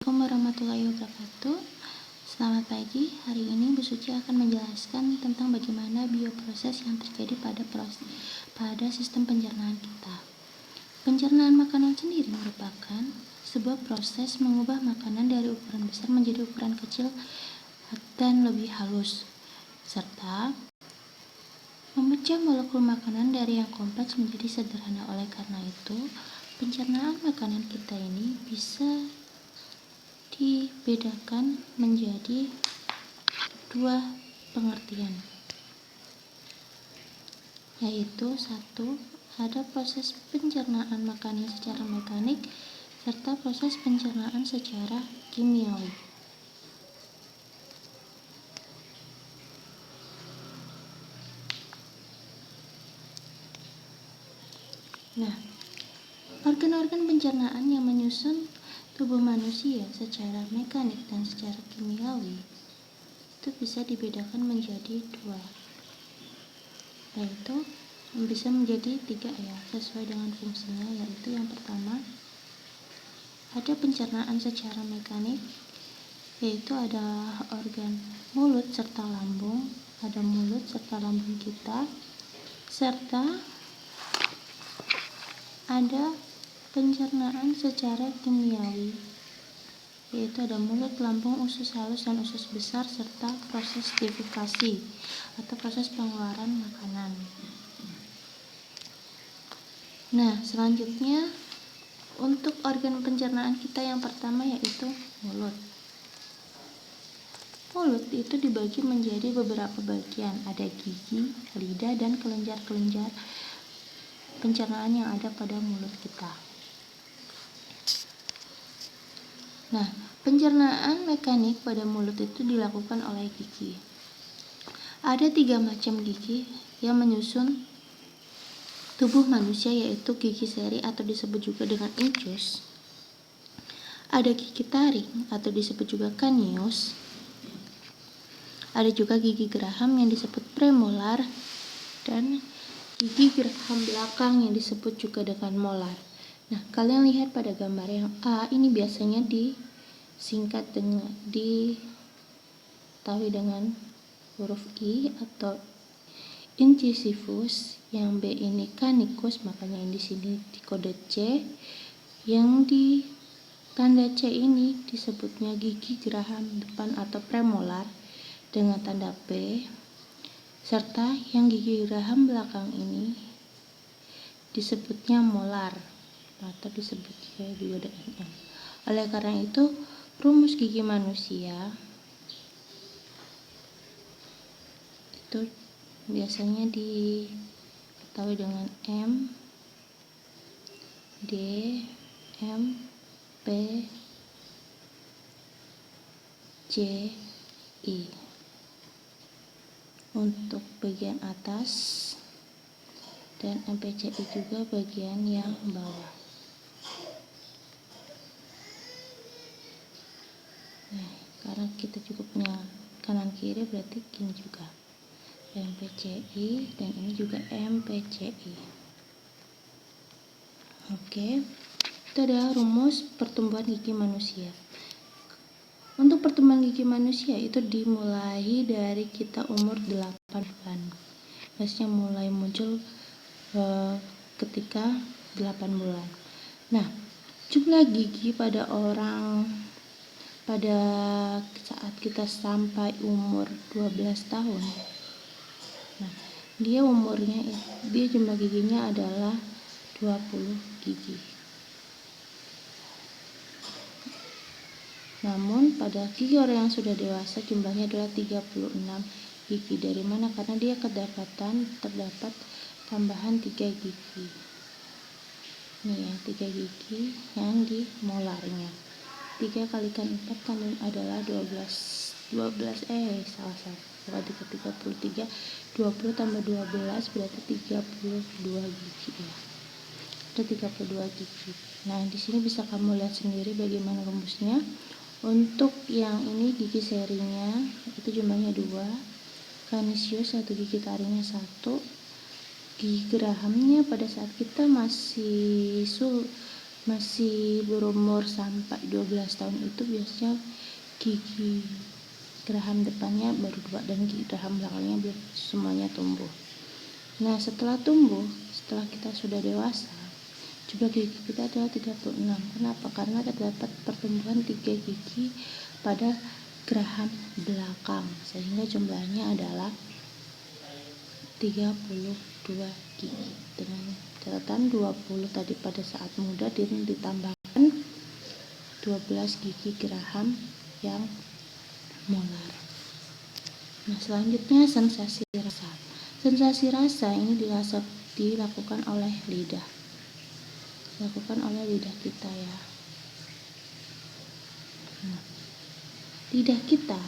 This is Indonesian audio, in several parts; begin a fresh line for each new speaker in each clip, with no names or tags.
Assalamualaikum warahmatullahi wabarakatuh. Selamat pagi. Hari ini Bu Suci akan menjelaskan tentang bagaimana bioproses yang terjadi pada sistem pencernaan kita. Pencernaan makanan sendiri merupakan sebuah proses mengubah makanan dari ukuran besar menjadi ukuran kecil dan lebih halus, serta memecah molekul makanan dari yang kompleks menjadi sederhana. Oleh karena itu, pencernaan makanan kita ini bisa dibedakan menjadi dua pengertian, yaitu satu, ada proses pencernaan makanan secara mekanik serta proses pencernaan secara kimiawi. Nah, organ-organ pencernaan yang menyusun tubuh manusia secara mekanik dan secara kimiawi itu bisa dibedakan menjadi dua, yaitu bisa menjadi tiga ya, sesuai dengan fungsinya. Yaitu yang pertama, ada pencernaan secara mekanik, yaitu ada organ mulut serta lambung, ada mulut serta lambung kita, serta ada pencernaan secara kimiawi, yaitu ada mulut, lambung, usus halus dan usus besar, serta proses defekasi atau proses pengeluaran makanan. Nah, selanjutnya untuk organ pencernaan kita yang pertama yaitu mulut. Mulut itu dibagi menjadi beberapa bagian, ada gigi, lidah, dan kelenjar-kelenjar pencernaan yang ada pada mulut kita. Nah, pencernaan mekanik pada mulut itu dilakukan oleh gigi. Ada 3 macam gigi yang menyusun tubuh manusia, yaitu gigi seri atau disebut juga dengan incus. Ada gigi taring atau disebut juga canius. Ada juga gigi geraham yang disebut premolar, dan gigi geraham belakang yang disebut juga dengan molar. Nah, kalian lihat pada gambar yang A, ini biasanya disingkat dengan diketahui dengan huruf I atau incisivus, yang B ini canicus, makanya yang di sini di kode C. Yang di tanda C ini disebutnya gigi geraham depan atau premolar dengan tanda P, serta yang gigi geraham belakang ini disebutnya molar atau disebut juga dengan M. Oleh karena itu, rumus gigi manusia itu biasanya diketahui dengan M, D, M, P, C, I. Untuk bagian atas dan MPCI juga bagian yang bawah. Nah, karena kita juga punya kanan kiri, berarti gini juga MPCI, dan ini juga MPCI. Oke, itu adalah rumus pertumbuhan gigi manusia. Untuk pertumbuhan gigi manusia itu dimulai dari kita umur 8 bulan. Biasanya mulai muncul ketika 8 bulan. Nah, jumlah gigi pada saat kita sampai umur 12 tahun. Nah, dia jumlah giginya adalah 20 gigi. Namun pada gigi orang yang sudah dewasa jumlahnya adalah 36 gigi. Dari mana? Karena dia terdapat tambahan 3 gigi. Ini ya, 3 gigi yang di molarnya. 3 kalikan 4 kan adalah 20 tambah 12 berarti 32 gigi ya. Ada 32 gigi. Nah, di sini bisa kamu lihat sendiri bagaimana rumusnya. Untuk yang ini gigi serinya itu jumlahnya 2, canisius 1, gigi taringnya 1, gigi gerahamnya pada saat kita masih masih berumur sampai 12 tahun itu biasanya gigi geraham depannya baru 2 dan gigi geraham belakangnya semuanya tumbuh. Nah, setelah kita sudah dewasa, jumlah gigi kita adalah 36. Kenapa? Karena terdapat pertumbuhan 3 gigi pada geraham belakang, sehingga jumlahnya adalah 32 gigi. Dengan catatan 20 tadi pada saat muda ditambahkan 12 gigi geraham yang molar. Nah, selanjutnya sensasi rasa. Sensasi rasa ini dilakukan oleh lidah. Dilakukan oleh lidah kita ya. Nah, lidah kita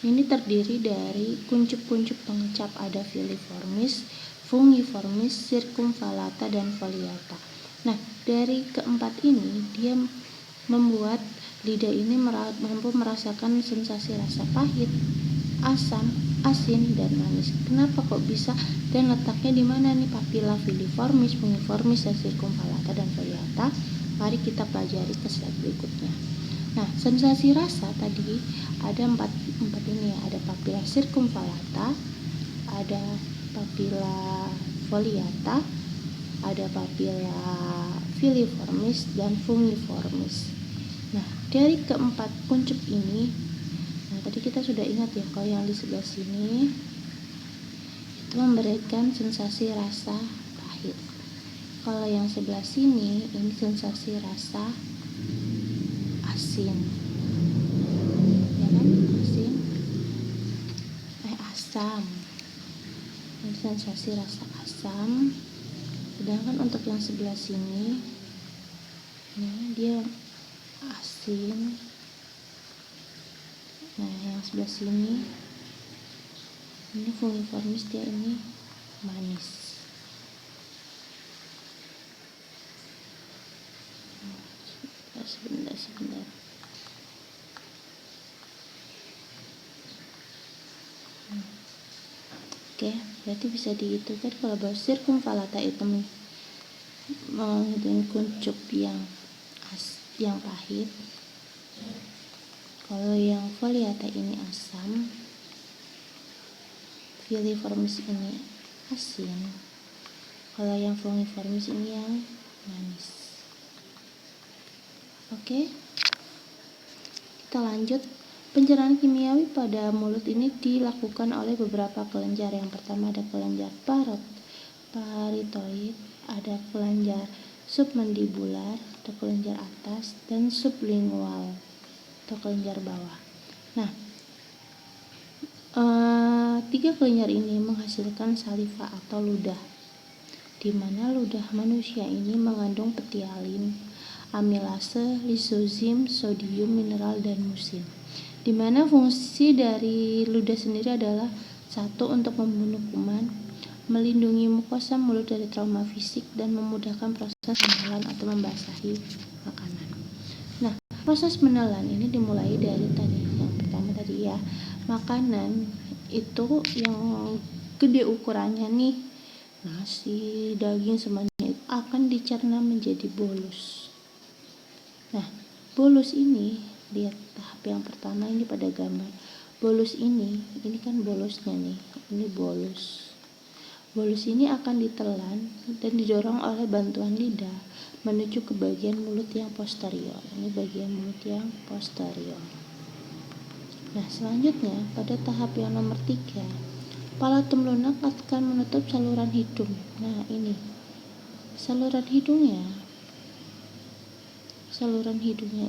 ini terdiri dari kuncup-kuncup pengecap, ada filiformis, fungiformis, circumvallata, dan foliata. Nah, dari keempat ini dia membuat lidah ini mampu merasakan sensasi rasa pahit, asam, asin, dan manis. Kenapa kok bisa? Dan letaknya di mana nih? Papila filiformis, fungiformis, dan circumvallata, dan foliata. Mari kita pelajari ke slide berikutnya. Nah, sensasi rasa tadi ada empat ini ya, ada papila circumvallata, ada papila foliata, ada papila filiformis, dan fungiformis. Nah, dari keempat kuncup ini, nah tadi kita sudah ingat ya, kalau yang di sebelah sini itu memberikan sensasi rasa pahit. Kalau yang sebelah sini ini sensasi rasa asin, ya kan? Asam. Ini sensasi rasa asam. Sedangkan untuk yang sebelah sini, nah dia asin. Nah, yang sebelah sini ini fungiformis, dia ini manis. Sebentar. Oke, berarti bisa dihitungkan kalau bahwa circumvallata itu menghitung kuncup yang pahit. Kalau yang foliata ini asam, filiformis ini asin, kalau yang fungiformis ini yang manis. Oke, kita lanjut. Pencernaan kimiawi pada mulut ini dilakukan oleh beberapa kelenjar. Yang pertama ada kelenjar paritoid, ada kelenjar submandibular atau kelenjar atas, dan sublingual atau kelenjar bawah. Nah, 3 kelenjar ini menghasilkan saliva atau ludah, di mana ludah manusia ini mengandung petialin, amilase, lisozim, sodium mineral, dan musin. Di mana fungsi dari ludah sendiri adalah 1. Untuk membunuh kuman, melindungi mukosa mulut dari trauma fisik, dan memudahkan proses menelan atau membasahi makanan. Nah, proses menelan ini dimulai dari yang pertama tadi ya, makanan itu yang gede ukurannya nih, nasi, daging, semuanya itu akan dicerna menjadi bolus. Nah, bolus ini, lihat tahap yang pertama ini pada gambar. Bolus ini kan bolusnya nih, ini bolus. Bolus ini akan ditelan dan didorong oleh bantuan lidah menuju ke bagian mulut yang posterior. Ini bagian mulut yang posterior. Nah, selanjutnya pada tahap yang nomor 3, palatum lunak akan menutup saluran hidung. Nah, ini saluran hidungnya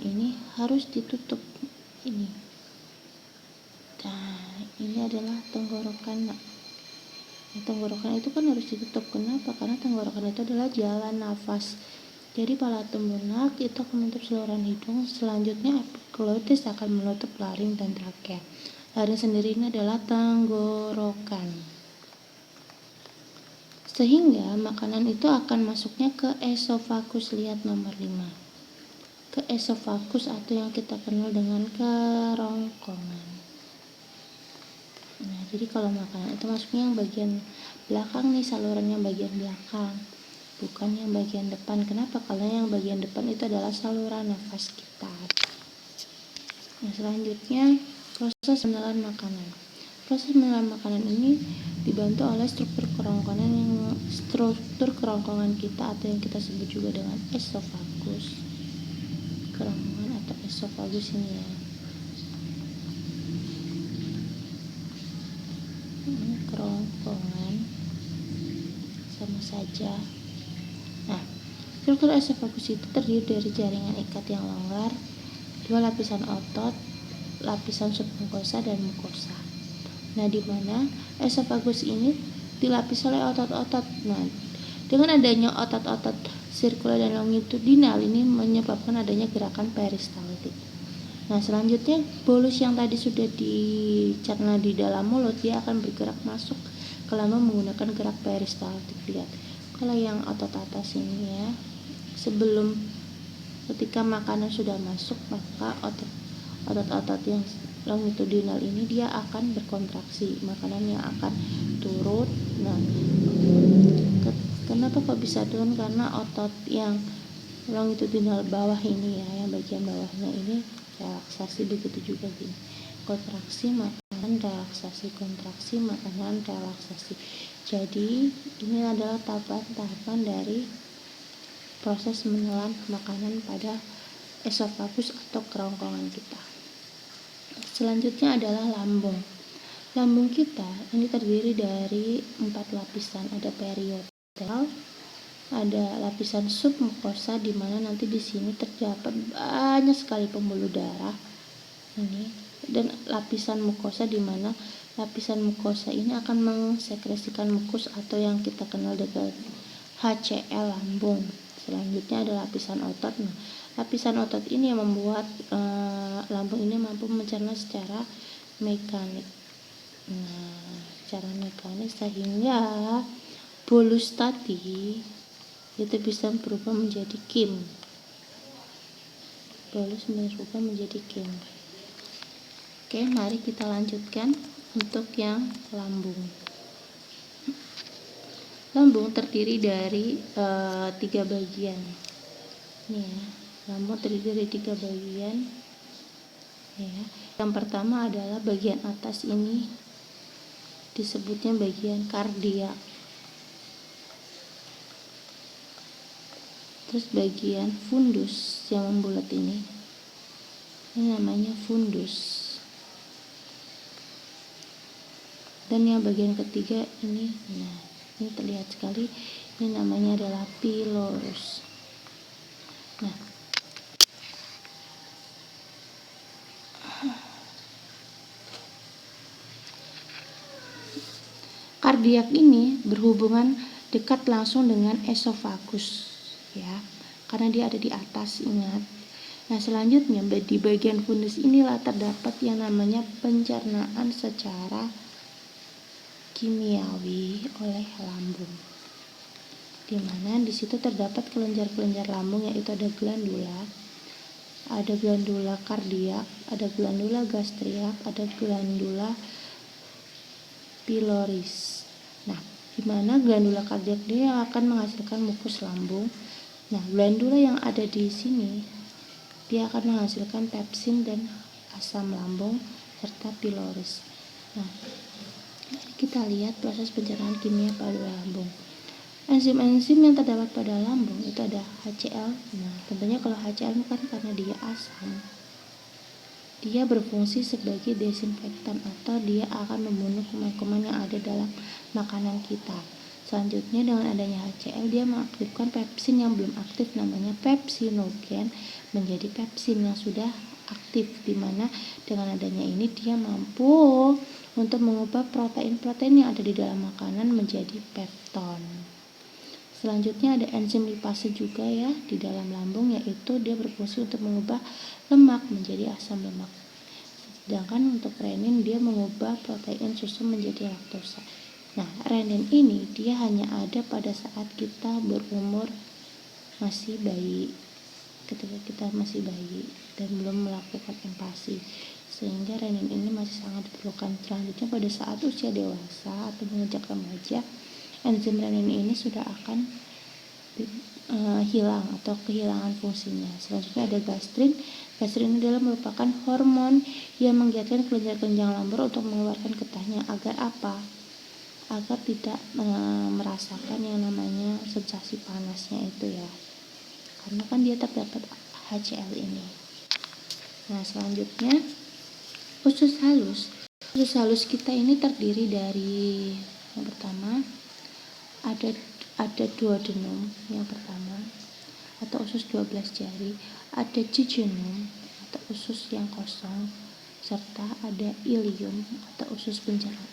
ini harus ditutup ini. Nah, ini adalah tenggorokan. Nah, tenggorokan itu kan harus ditutup. Kenapa? Karena tenggorokan itu adalah jalan nafas. Jadi palatum lunak itu akan menutup saluran hidung. Selanjutnya epiglottis akan menutup laring dan trakea. Laring sendiri ini adalah tenggorokan. Sehingga makanan itu akan masuknya ke esofagus. Lihat nomor 5. Ke esofagus atau yang kita kenal dengan kerongkongan. Nah, jadi kalau makanan itu masuknya yang bagian belakang nih, saluran yang bagian belakang. bukan yang bagian depan. Kenapa? Karena yang bagian depan itu adalah saluran nafas kita. Nah, selanjutnya proses menelan makanan. Proses menelan makanan ini dibantu oleh struktur kerongkongan kita atau yang kita sebut juga dengan esofagus. Kerongkongan atau esofagus ini ya. Ini kerongkongan sama saja. Nah, struktur esofagus itu terdiri dari jaringan ikat yang longgar, 2 lapisan otot, lapisan submukosa dan mukosa. Nah, di mana esofagus ini dilapisi oleh otot-otot. Nah, dengan adanya otot-otot sirkular dan longitudinal ini menyebabkan adanya gerakan peristaltik. Nah, selanjutnya bolus yang tadi sudah dicerna di dalam mulut, dia akan bergerak masuk ke lambung menggunakan gerak peristaltik. Lihat, kalau yang otot atas ini ya, sebelum ketika makanan sudah masuk, maka otot-otot yang longitudinal ini dia akan berkontraksi, makanan yang akan turun. Nah, kenapa kok bisa turun? Karena otot yang longitudinal bawah ini ya, yang bagian bawahnya ini relaksasi, begitu juga gini, kontraksi makanan, relaksasi, kontraksi makanan, relaksasi. Jadi ini adalah tahapan-tahapan dari proses menelan makanan pada esofagus atau kerongkongan kita. Selanjutnya adalah lambung. Lambung kita ini terdiri dari 4 lapisan, ada periotel, ada lapisan submukosa di mana nanti di sini terdapat banyak sekali pembuluh darah ini, dan lapisan mukosa di mana lapisan mukosa ini akan mengsekresikan mukus atau yang kita kenal dengan HCl lambung. Selanjutnya ada lapisan otot. Nah, lapisan otot ini yang membuat lambung ini mampu mencerna secara mekanik. Nah, secara mekanik sehingga bolus tadi itu bisa berubah menjadi kim. Bolus berubah menjadi kim. Oke, mari kita lanjutkan untuk yang lambung. Lambung terdiri dari 3 bagian. Ini ya, lambung terdiri dari 3 bagian. Ya. Yang pertama adalah bagian atas ini disebutnya bagian kardiak. Terus bagian fundus yang membulat ini namanya fundus. Dan yang bagian ketiga ini, nah ini terlihat sekali, ini namanya adalah pilorus. Nah, kardiak ini berhubungan dekat langsung dengan esofagus ya, karena dia ada di atas, ingat. Nah, selanjutnya di bagian fundus inilah terdapat yang namanya pencernaan secara kimiawi oleh lambung, di mana di situ terdapat kelenjar-kelenjar lambung, yaitu ada glandula kardiak, ada glandula gastriak, ada glandula piloris. Nah, di mana glandula kardiak dia akan menghasilkan mukus lambung. Nah, glandula yang ada di sini dia akan menghasilkan pepsin dan asam lambung serta piloris. Nah, kita lihat proses pencernaan kimia pada lambung. Enzim-enzim yang terdapat pada lambung itu ada HCl. Nah, tentunya kalau HCl kan karena dia asam, dia berfungsi sebagai desinfektan atau dia akan membunuh kuman-kuman yang ada dalam makanan kita. Selanjutnya dengan adanya HCl dia mengaktifkan pepsin yang belum aktif, namanya pepsinogen, menjadi pepsin yang sudah aktif, di mana dengan adanya ini dia mampu untuk mengubah protein-protein yang ada di dalam makanan menjadi pepton. Selanjutnya ada enzim lipase juga ya di dalam lambung, yaitu dia berfungsi untuk mengubah lemak menjadi asam lemak. Sedangkan untuk renin dia mengubah protein susu menjadi laktosa. Nah, renin ini dia hanya ada pada saat kita berumur masih bayi, ketika kita masih bayi dan belum melakukan empasi, sehingga renin ini masih sangat diperlukan. Selanjutnya pada saat usia dewasa atau menginjak remaja, enzim renin ini sudah akan hilang atau kehilangan fungsinya. Selanjutnya ada gastrin. Gastrin adalah merupakan hormon yang menggiatkan kelenjar-kelenjar lambung untuk mengeluarkan getahnya. Agar apa? Agar tidak merasakan yang namanya sensasi panasnya itu ya. Karena kan dia terdapat HCl ini. Nah, selanjutnya usus halus. Usus halus kita ini terdiri dari yang pertama ada duodenum yang pertama atau usus 12 jari, ada jejunum atau usus yang kosong, serta ada ilium atau usus pencernaan.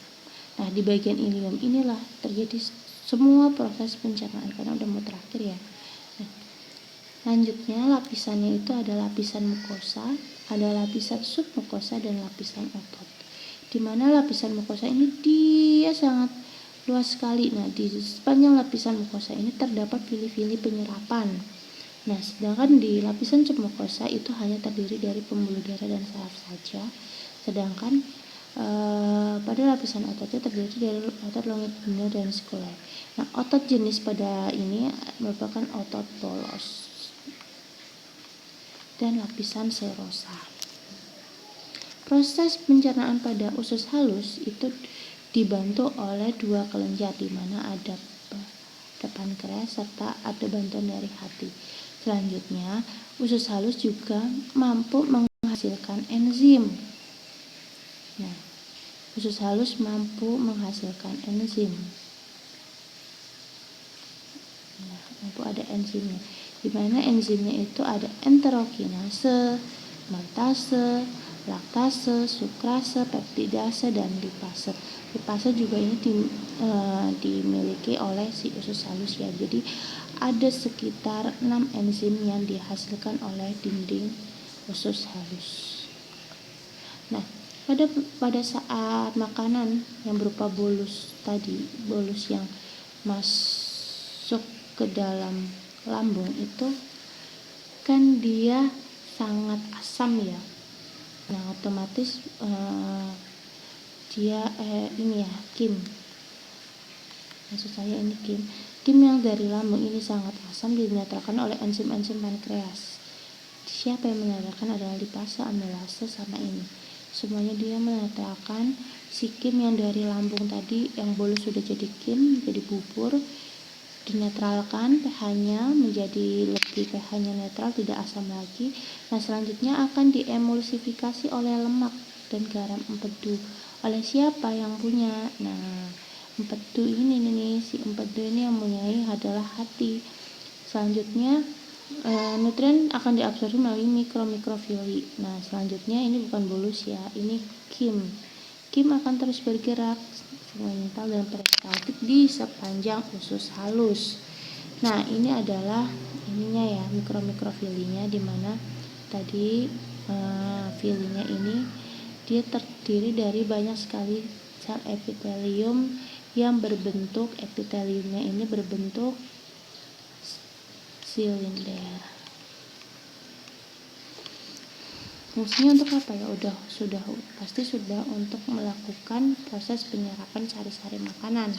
Nah, di bagian ilium inilah terjadi semua proses pencernaan, karena udah mau terakhir ya. Nah, lanjutnya lapisannya itu ada lapisan mukosa, ada lapisan submukosa, dan lapisan otot. Dimana lapisan mukosa ini dia sangat luas sekali. Nah, di sepanjang lapisan mukosa ini terdapat fili-fili penyerapan. Nah, sedangkan di lapisan submukosa itu hanya terdiri dari pembuluh darah dan saraf saja. Sedangkan pada lapisan ototnya terdiri dari otot longitudinal dan sekuler. Nah, otot jenis pada ini merupakan otot polos dan lapisan serosa. Proses pencernaan pada usus halus itu dibantu oleh dua kelenjar, di mana ada pankreas serta ada bantuan dari hati. Selanjutnya, usus halus juga mampu menghasilkan enzim. Nah, usus halus mampu menghasilkan enzim. Nah, mampu ada enzimnya. Di mana enzimnya itu ada enterokinase, maltase, laktase, sukrase, peptidase, dan lipase. Lipase juga ini dimiliki oleh si usus halus ya. Jadi ada sekitar 6 enzim yang dihasilkan oleh dinding usus halus. Nah, pada saat makanan yang berupa bolus tadi, bolus yang masuk ke dalam lambung itu kan dia sangat asam ya. Nah, otomatis dia ini ya, kim. Maksud saya ini kim. Kim yang dari lambung ini sangat asam dinetralkan oleh enzim-enzim pankreas. Siapa yang menetralkan adalah lipase, amilase, sama ini. Semuanya dia menetralkan si kim yang dari lambung tadi, yang bolus sudah jadi kim, jadi bubur, dinetralkan, pH-nya menjadi lebih, pH-nya netral, tidak asam lagi. Nah, selanjutnya akan diemulsifikasi oleh lemak dan garam empedu. Oleh siapa yang punya? Nah, empedu ini nih, si empedu ini yang mempunyai adalah hati. Selanjutnya nutrien akan diabsorbi melalui mikrofili. Nah, selanjutnya ini bukan bolus ya, ini kim. Kim akan terus bergerak segmental dan peristaltik di sepanjang usus halus. Nah, ini adalah ininya ya, mikrofilinya, di mana tadi filinya ini dia terdiri dari banyak sekali sel epitelium yang berbentuk, epiteliumnya ini berbentuk silinder. Fungsinya untuk apa ya? Pasti sudah untuk melakukan proses penyerapan sari-sari makanan.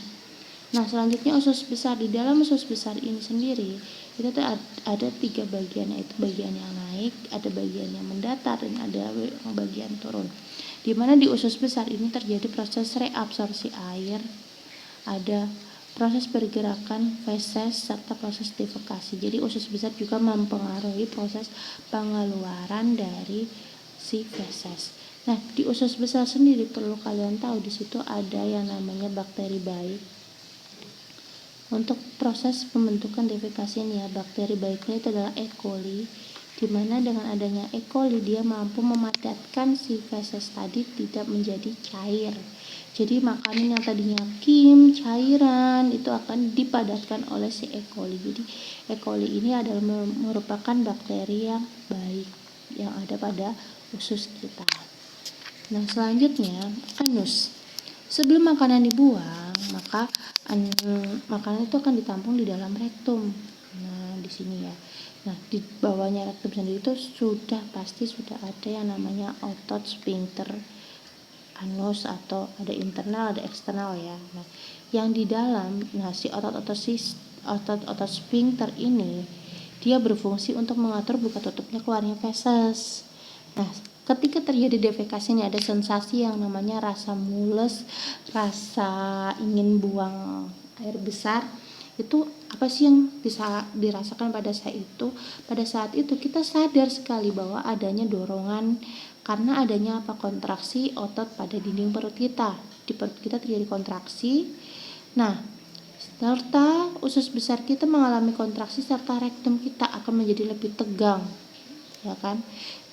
Nah, selanjutnya usus besar. Di dalam usus besar ini sendiri itu ada 3 bagian, yaitu bagian yang naik, ada bagian yang mendatar, dan ada bagian turun. Di mana di usus besar ini terjadi proses reabsorpsi air, ada proses pergerakan feses, serta proses defekasi. Jadi usus besar juga mempengaruhi proses pengeluaran dari si feses. Nah, di usus besar sendiri perlu kalian tahu, di situ ada yang namanya bakteri baik. Untuk proses pembentukan defekasi ini ya, bakteri baiknya itu adalah E. coli, di mana dengan adanya E. coli dia mampu memadatkan si feses tadi tidak menjadi cair. Jadi makanan yang tadinya kim, cairan, itu akan dipadatkan oleh si E. coli. Jadi E. coli ini adalah merupakan bakteri yang baik yang ada pada usus kita. Nah, selanjutnya anus. Sebelum makanan dibuang, maka makanan itu akan ditampung di dalam rektum. Nah, di sini ya. Nah, di bawahnya rektum sendiri itu pasti sudah ada yang namanya otot sphincter anus, atau ada internal, ada eksternal ya. Nah, yang di dalam, si otot-otot otot sphincter ini dia berfungsi untuk mengatur buka tutupnya keluarnya feses. Nah, ketika terjadi defekasi ini ada sensasi yang namanya rasa mules, rasa ingin buang air besar. Itu apa sih yang bisa dirasakan pada saat itu? Pada saat itu kita sadar sekali bahwa adanya dorongan karena adanya kontraksi otot pada dinding perut kita. Di perut kita terjadi kontraksi. Nah, serta usus besar kita mengalami kontraksi serta rektum kita akan menjadi lebih tegang, ya kan?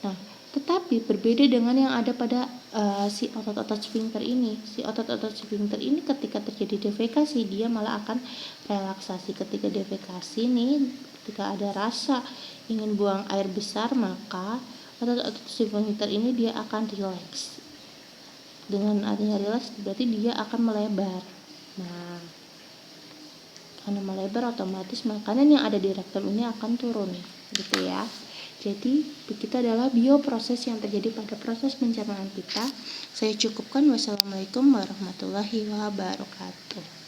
Nah, tetapi berbeda dengan yang ada pada si otot-otot sphincter ini. Si otot-otot sphincter ini ketika terjadi defekasi dia malah akan relaksasi. Ketika defekasi nih, ketika ada rasa ingin buang air besar, maka otot-otot sphincter ini dia akan rileks. Dengan adanya rileks berarti dia akan melebar. Nah, karena melebar otomatis makanan yang ada di rektum ini akan turun, gitu ya. Jadi begitu adalah bioproses yang terjadi pada proses pencernaan kita. Saya cukupkan. Wassalamualaikum warahmatullahi wabarakatuh.